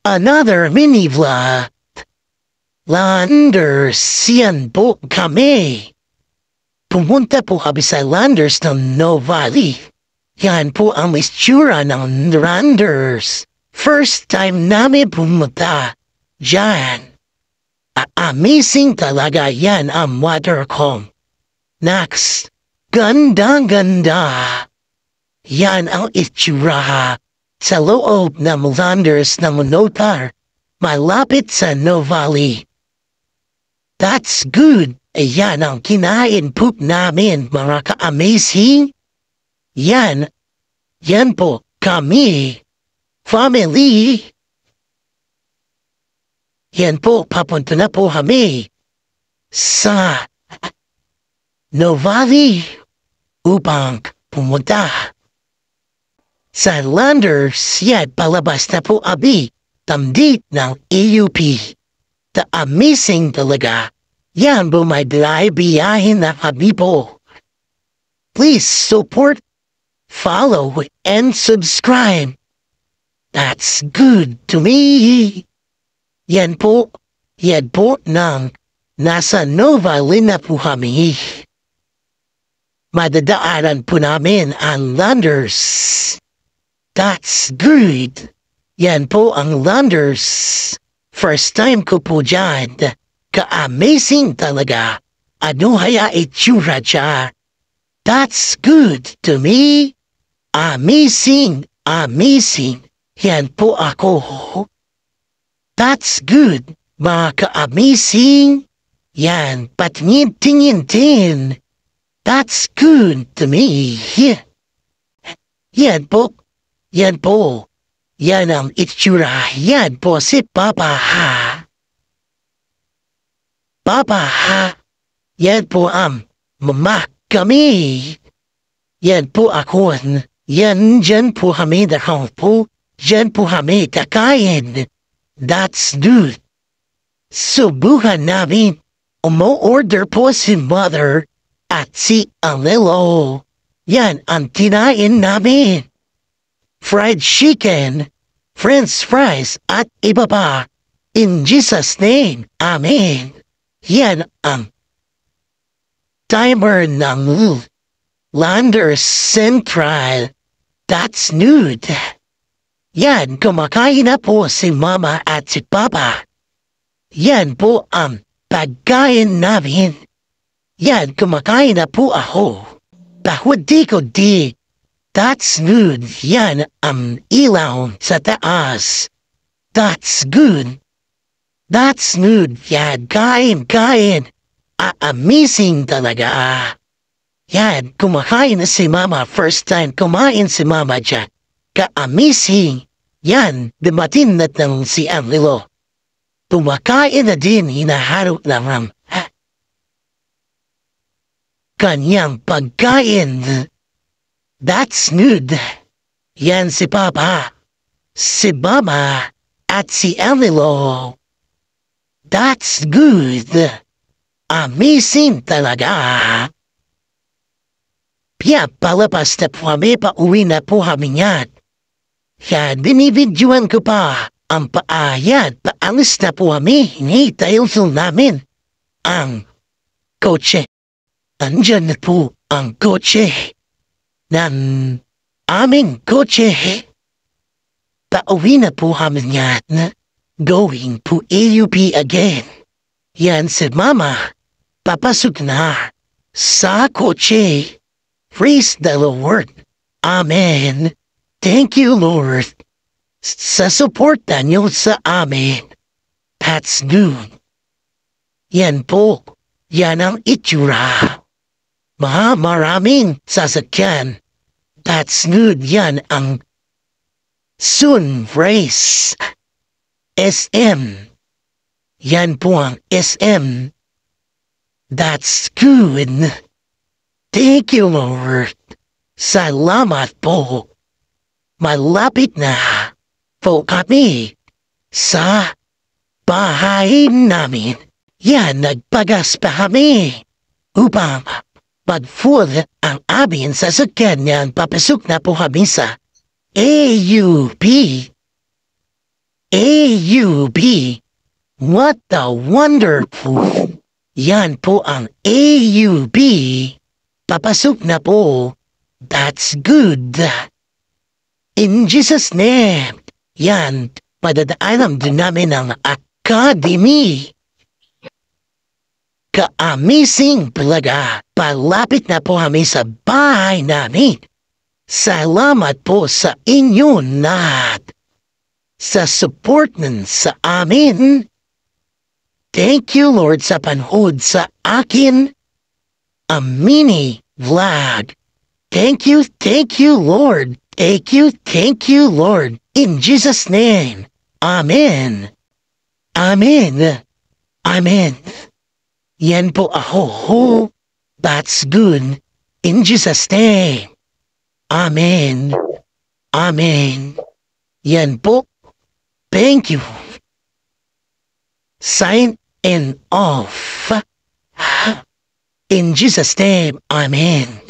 another mini vlog. Landers, yan po kami. Pumunta po kami sa Landers ng No Valley. Yan po ang itsura ng Landers. First time namin pumunta dyan. Amazing talaga yan ang watercom. Next, gandang-ganda. Yan ang itsura sa loob ng Landers ng Notar, malapit sa No Valley. That's good. Ayan ang kinain po namin, mga ka-amazing. Yan po kami, family. Yan po, papunta na po kami sa No Valley upang pumunta sa Landers. Yan, palabas na po kami tamdit ng AUP. The amazing talaga. Yan po may biyahin na kami po. Please support, follow, and subscribe. That's good to me. Yan po nang nasa No Valley na po kami. Madadaanan po namin ang Landers. That's good. Yan po ang Landers. First time ko po dyan. Ka-amazing talaga. Ano kaya itsura siya? That's good to me. Amazing, amazing. Yan po ako. That's good, mga ka-amazing. Yan, patingin-tingin din. That's good to me. Yan po. Yan po. Yan ang itsura. Yan po si Papa Ha. Papa Ha. Yan po ang mama kami. Yan po ako. Yan, dyan po kami nakaupo. Dyan po kami kakain. That's good. Subukan namin. Umo-order po si Mother at si Alelo. Yan ang kinain namin. Fried chicken, French fries at iba pa. In Jesus' name, Amen. Yan ang timer ng Landers Central. That's nude. Yan, kumakain na po si Mama at si Papa. Yan po ang pagkain namin. Yan, kumakain na po ako. Pahudi-kudi. That's good. Yan ang ilaw sa taas. That's good. That's good. Yan, kain. Amazing talaga. Yan, kumakain na si Mama. First time kumain si Mama dyan. Ka-amazing. Yan, dumating na ng si Anlilo. Tumakain na din, hinaharap lang kanyang pagkain. That's good. Yan si Papa, si Mama, at si Anlilo. That's good. Amazing talaga. Kaya palabas na po kami, pauwi na po kami yan. Kaya binibidyoan ko pa ang paayat, paalis na po kami. Hinihintay namin ang kotse. Andyan na po ang kotse ng aming kotse. Pauwi na po kami yan. Going to AUP again. Yan si Mama. Papasok na sa kotse. Praise the Lord. Amen. Thank you, Lord. Sa suporta niyo sa amin. That's good. Yan po. Yan ang itsura. Maraming sasakyan. That's good. Yan ang Soon Race. SM. Yan po ang SM. That's good. Thank you, Lord. Salamat po. Malapit na po kami sa bahay namin. Yan, nagpagas pa kami upang mag-full ang aming sasakyan. Yan, papasok na po kami sa AUP. AUB. What a wonderful. Yan po ang AUB. Papasok na po. That's good. In Jesus' name. Yan, padadaanan din namin ang academy. Ka-amazing talaga. Palapit na po kami sa bahay namin. Salamat po sa inyo lahat. Sa support nun sa amin. Thank you Lord sa panood sa akin. A mini vlog. Thank you Lord. Thank you Lord. In Jesus' name. Amen. Amen. Amen. Yan po ako. That's good. In Jesus' name. Amen. Amen. Yan po. Thank you. Sign and off. In Jesus' name. Amen.